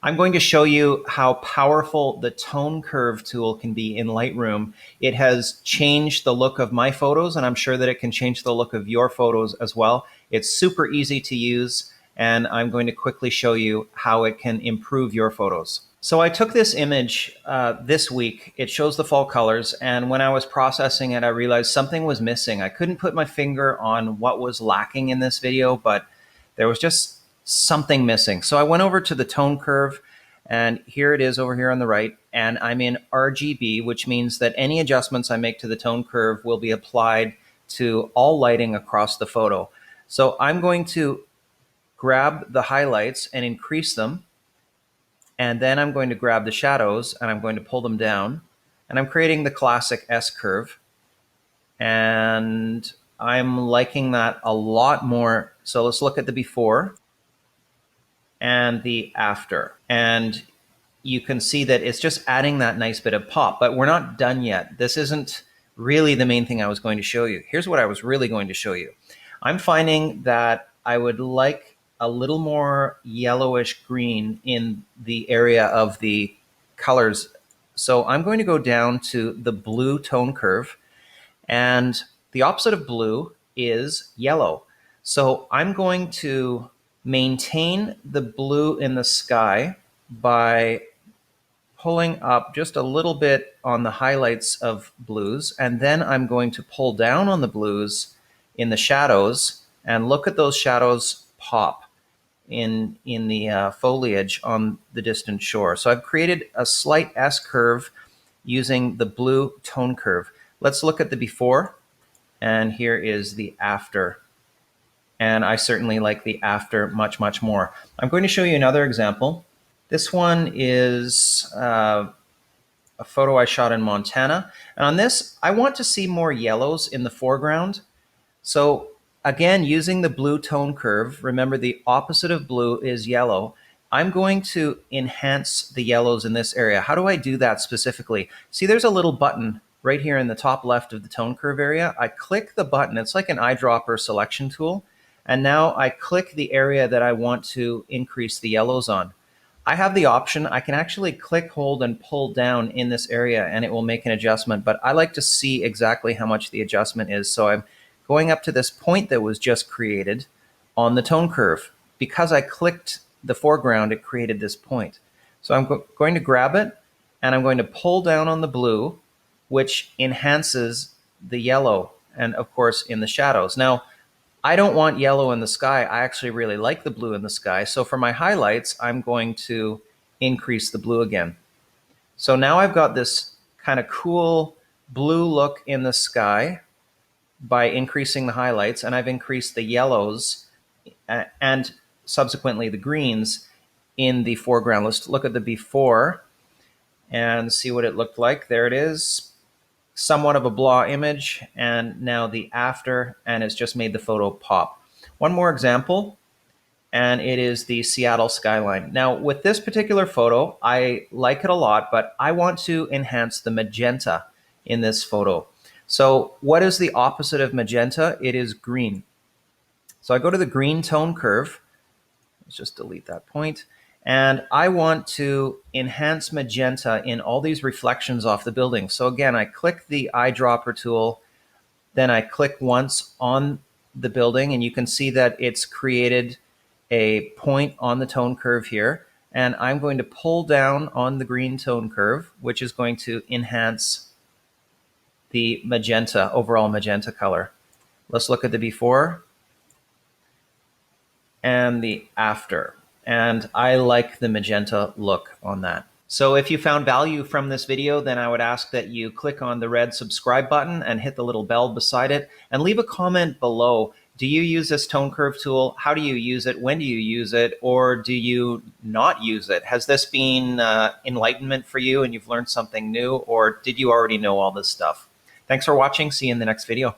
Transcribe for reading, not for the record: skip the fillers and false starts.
I'm going to show you how powerful the tone curve tool can be in Lightroom. It has changed the look of my photos, and I'm sure that it can change the look of your photos as well. It's super easy to use, and I'm going to quickly show you how it can improve your photos. So I took this image this week. It shows the fall colors, and when I was processing it, I realized something was missing. I couldn't put my finger on what was lacking in this video, but there was just something missing. So I went over to the tone curve, and here it is over here on the right, and I'm in RGB, which means that any adjustments I make to the tone curve will be applied to all lighting across the photo. So I'm going to grab the highlights and increase them, and then I'm going to grab the shadows and I'm going to pull them down, and I'm creating the classic S curve, and I'm liking that a lot more. So let's look at the before and the after, and you can see that it's just adding that nice bit of pop, but we're not done yet. This isn't really the main thing I was going to show you. Here's what I was really going to show you. I'm finding that I would like a little more yellowish green in the area of the colors. So I'm going to go down to the blue tone curve, and the opposite of blue is yellow. So I'm going to maintain the blue in the sky by pulling up just a little bit on the highlights of blues, and then I'm going to pull down on the blues in the shadows, and look at those shadows pop in the foliage on the distant shore. So I've created a slight S curve using the blue tone curve. Let's look at the before, and here is the after. And I certainly like the after much, much more. I'm going to show you another example. This one is a photo I shot in Montana. And on this, I want to see more yellows in the foreground. So again, using the blue tone curve, remember the opposite of blue is yellow. I'm going to enhance the yellows in this area. How do I do that specifically? See, there's a little button right here in the top left of the tone curve area. I click the button. It's like an eyedropper selection tool. And now I click the area that I want to increase the yellows on. I have the option, I can actually click, hold, and pull down in this area, and it will make an adjustment, but I like to see exactly how much the adjustment is. So I'm going up to this point that was just created on the tone curve. Because I clicked the foreground, it created this point. So I'm going to grab it, and I'm going to pull down on the blue, which enhances the yellow, and of course in the shadows. Now, I don't want yellow in the sky. I actually really like the blue in the sky. So for my highlights, I'm going to increase the blue again. So now I've got this kind of cool blue look in the sky by increasing the highlights, and I've increased the yellows and subsequently the greens in the foreground. Let's look at the before and see what it looked like. There it is. Somewhat of a blah image, and now the after, and it's just made the photo pop. One more example, and it is the Seattle skyline. Now with this particular photo, I like it a lot, but I want to enhance the magenta in this photo. So what is the opposite of magenta? It is green. So I go to the green tone curve. Let's just delete that point. And I want to enhance magenta in all these reflections off the building. So again, I click the eyedropper tool, then I click once on the building, and you can see that it's created a point on the tone curve here. And I'm going to pull down on the green tone curve, which is going to enhance the magenta, overall magenta color. Let's look at the before and the after. And I like the magenta look on that. So if you found value from this video, then I would ask that you click on the red subscribe button and hit the little bell beside it, and leave a comment below. Do you use this tone curve tool? How do you use it? When do you use it? Or do you not use it? Has this been enlightenment for you and you've learned something new, or did you already know all this stuff? Thanks for watching. See you in the next video.